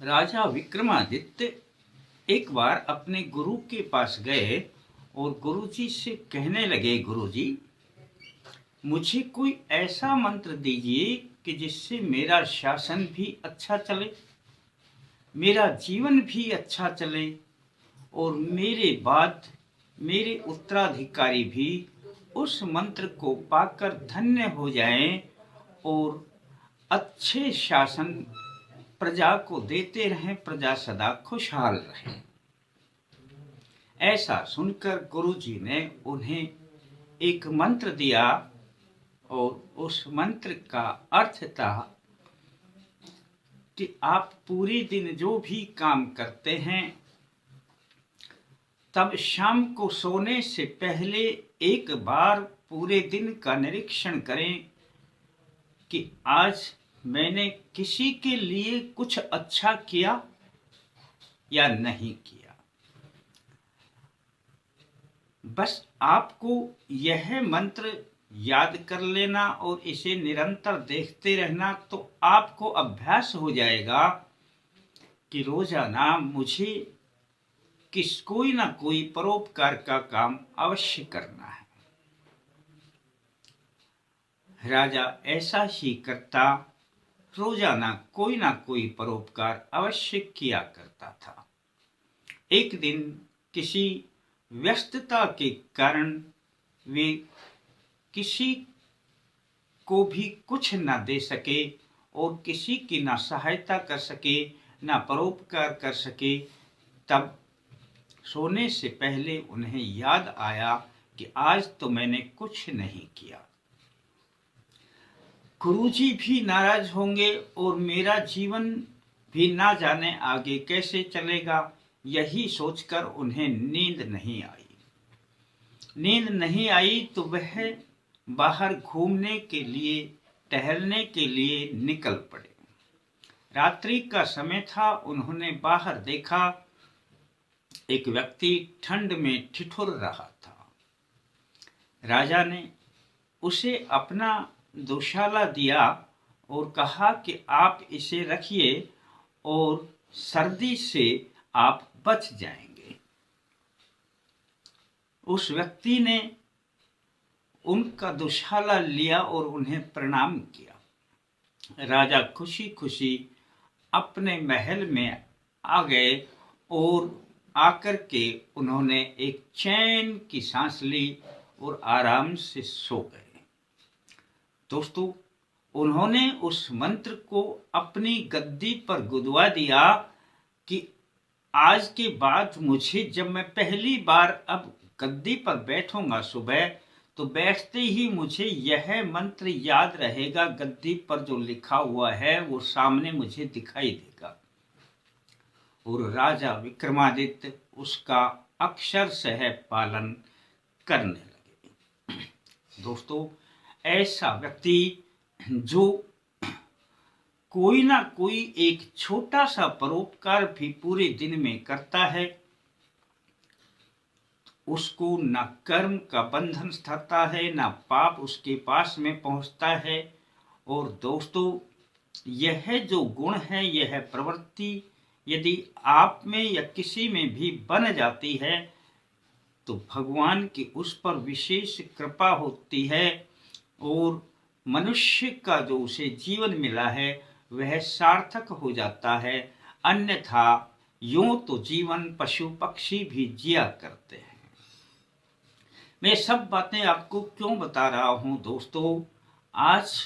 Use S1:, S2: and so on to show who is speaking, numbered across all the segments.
S1: राजा विक्रमादित्य एक बार अपने गुरु के पास गए और गुरुजी से कहने लगे, गुरुजी मुझे कोई ऐसा मंत्र दीजिए कि जिससे मेरा शासन भी अच्छा चले, मेरा जीवन भी अच्छा चले और मेरे बाद मेरे उत्तराधिकारी भी उस मंत्र को पाकर धन्य हो जाएं और अच्छे शासन प्रजा को देते रहें, प्रजा सदा खुशहाल रहे। ऐसा सुनकर गुरुजी ने उन्हें एक मंत्र दिया और उस मंत्र का अर्थ था कि आप पूरे दिन जो भी काम करते हैं तब शाम को सोने से पहले एक बार पूरे दिन का निरीक्षण करें कि आज मैंने किसी के लिए कुछ अच्छा किया या नहीं किया। बस आपको यह मंत्र याद कर लेना और इसे निरंतर देखते रहना, तो आपको अभ्यास हो जाएगा कि रोजाना मुझे कोई ना कोई परोपकार का काम अवश्य करना है। राजा ऐसा ही करता, रोजाना कोई ना कोई परोपकार अवश्य किया करता था। एक दिन किसी व्यस्तता के कारण वे किसी को भी कुछ न दे सके और किसी की ना सहायता कर सके, ना परोपकार कर सके। तब सोने से पहले उन्हें याद आया कि आज तो मैंने कुछ नहीं किया। गुरुजी भी नाराज होंगे और मेरा जीवन भी ना जाने आगे कैसे चलेगा, यही सोचकर उन्हें नींद नहीं आई। नींद नहीं आई तो वह बाहर घूमने के लिए, टहलने के लिए निकल पड़े। रात्रि का समय था। उन्होंने बाहर देखा, एक व्यक्ति ठंड में ठिठुर रहा था। राजा ने उसे अपना दोशाला दिया और कहा कि आप इसे रखिए और सर्दी से आप बच जाएंगे। उस व्यक्ति ने उनका दोशाला लिया और उन्हें प्रणाम किया। राजा खुशी खुशी अपने महल में आ गए और आकर के उन्होंने एक चैन की सांस ली और आराम से सो गए। दोस्तों, उन्होंने उस मंत्र को अपनी गद्दी पर गुदवा दिया कि आज के बाद मुझे, जब मैं पहली बार अब गद्दी पर बैठूंगा सुबह, तो बैठते ही मुझे यह मंत्र याद रहेगा। गद्दी पर जो लिखा हुआ है वो सामने मुझे दिखाई देगा। और राजा विक्रमादित्य उसका अक्षरशः पालन करने लगे। दोस्तों, ऐसा व्यक्ति जो कोई ना कोई एक छोटा सा परोपकार भी पूरे दिन में करता है, उसको न कर्म का बंधन सताता है, न पाप उसके पास में पहुंचता है। और दोस्तों, यह जो गुण है, यह प्रवृत्ति यदि आप में या किसी में भी बन जाती है तो भगवान की उस पर विशेष कृपा होती है और मनुष्य का जो उसे जीवन मिला है वह सार्थक हो जाता है। अन्यथा यूं तो जीवन पशु पक्षी भी जिया करते हैं। मैं सब बातें आपको क्यों बता रहा हूं दोस्तों? आज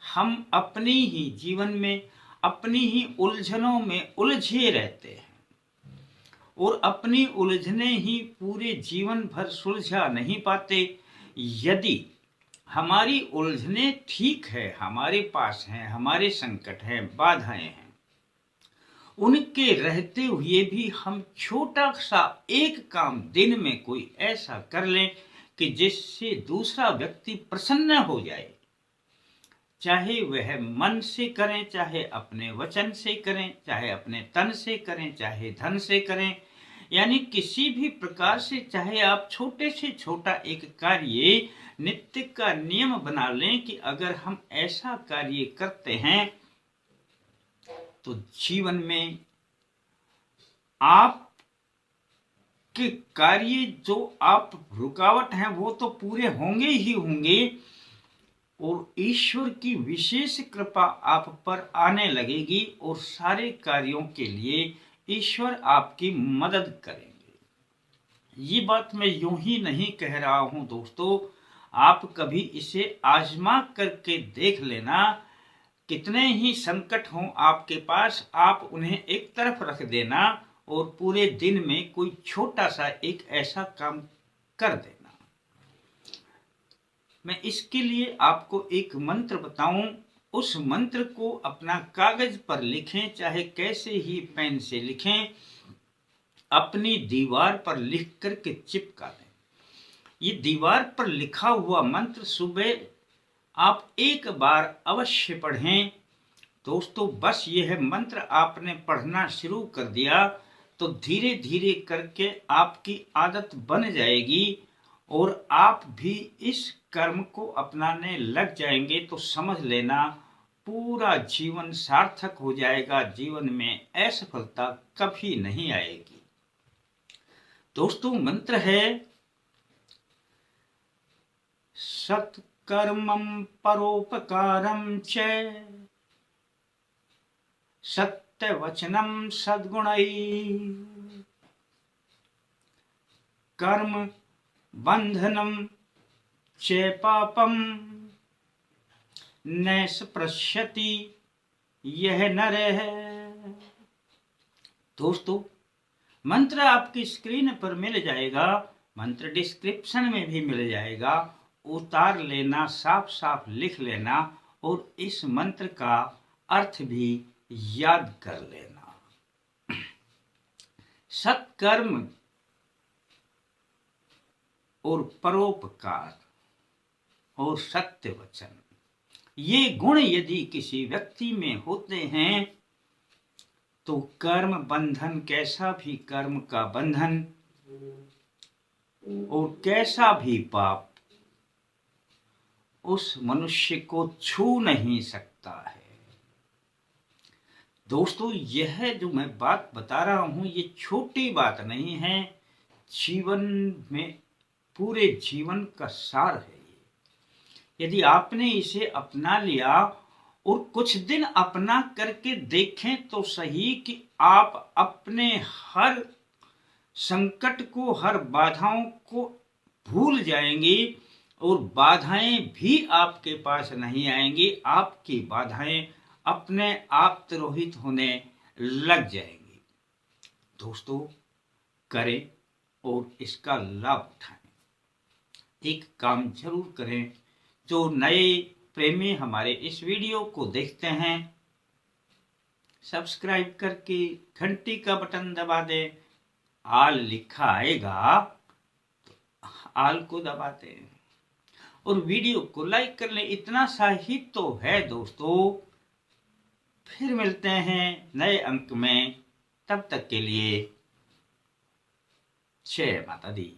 S1: हम अपनी ही जीवन में, अपनी ही उलझनों में उलझे रहते हैं और अपनी उलझने ही पूरे जीवन भर सुलझा नहीं पाते। यदि हमारी उलझने ठीक है, हमारे पास हैं, हमारे संकट हैं, बाधाएं हैं, उनके रहते हुए भी हम छोटा सा एक काम दिन में कोई ऐसा कर लें कि जिससे दूसरा व्यक्ति प्रसन्न हो जाए, चाहे वह मन से करें, चाहे अपने वचन से करें, चाहे अपने तन से करें, चाहे धन से करें, यानी किसी भी प्रकार से, चाहे आप छोटे से छोटा एक कार्य नित्य का नियम बना लें कि अगर हम ऐसा कार्य करते हैं तो जीवन में आप के कार्य जो आप रुकावट हैं वो तो पूरे होंगे ही होंगे, और ईश्वर की विशेष कृपा आप पर आने लगेगी और सारे कार्यों के लिए ईश्वर आपकी मदद करेंगे। ये बात मैं यूं ही नहीं कह रहा हूं दोस्तों, आप कभी इसे आजमा करके देख लेना। कितने ही संकट हों आपके पास, आप उन्हें एक तरफ रख देना और पूरे दिन में कोई छोटा सा एक ऐसा काम कर देना। मैं इसके लिए आपको एक मंत्र बताऊं, उस मंत्र को अपना कागज पर लिखें, चाहे कैसे ही पेन से लिखें, अपनी दीवार पर लिख करके चिपका दें। ये दीवार पर लिखा हुआ मंत्र सुबह आप एक बार अवश्य पढ़ें दोस्तों। बस यह मंत्र आपने पढ़ना शुरू कर दिया तो धीरे धीरे करके आपकी आदत बन जाएगी और आप भी इस कर्म को अपनाने लग जाएंगे तो समझ लेना पूरा जीवन सार्थक हो जाएगा। जीवन में असफलता कभी नहीं आएगी। दोस्तों मंत्र है सत्कर्मं परोपकारं च सत्यवचनं सद्गुणैः कर्म बंधनं च पापं न स्पृश्यति यह नरः। दोस्तों मंत्र आपकी स्क्रीन पर मिल जाएगा, मंत्र डिस्क्रिप्शन में भी मिल जाएगा, उतार लेना, साफ साफ लिख लेना और इस मंत्र का अर्थ भी याद कर लेना। सत्कर्म और परोपकार और सत्य वचन, ये गुण यदि किसी व्यक्ति में होते हैं तो कर्म बंधन, कैसा भी कर्म का बंधन और कैसा भी पाप उस मनुष्य को छू नहीं सकता है। दोस्तों यह जो मैं बात बता रहा हूं ये छोटी बात नहीं है, जीवन में पूरे जीवन का सार है। यदि आपने इसे अपना लिया और कुछ दिन अपना करके देखें तो सही कि आप अपने हर संकट को, हर बाधाओं को भूल जाएंगे और बाधाएं भी आपके पास नहीं आएंगी। आपकी बाधाएं अपने आप तिरोहित होने लग जाएंगी। दोस्तों करें और इसका लाभ उठाएं। एक काम जरूर करें, जो नए प्रेमी हमारे इस वीडियो को देखते हैं सब्सक्राइब करके घंटी का बटन दबा दें। आल लिखा आएगा तो आल को दबा दें और वीडियो को लाइक कर लें। इतना सा ही तो है दोस्तों। फिर मिलते हैं नए अंक में, तब तक के लिए जय माता दी।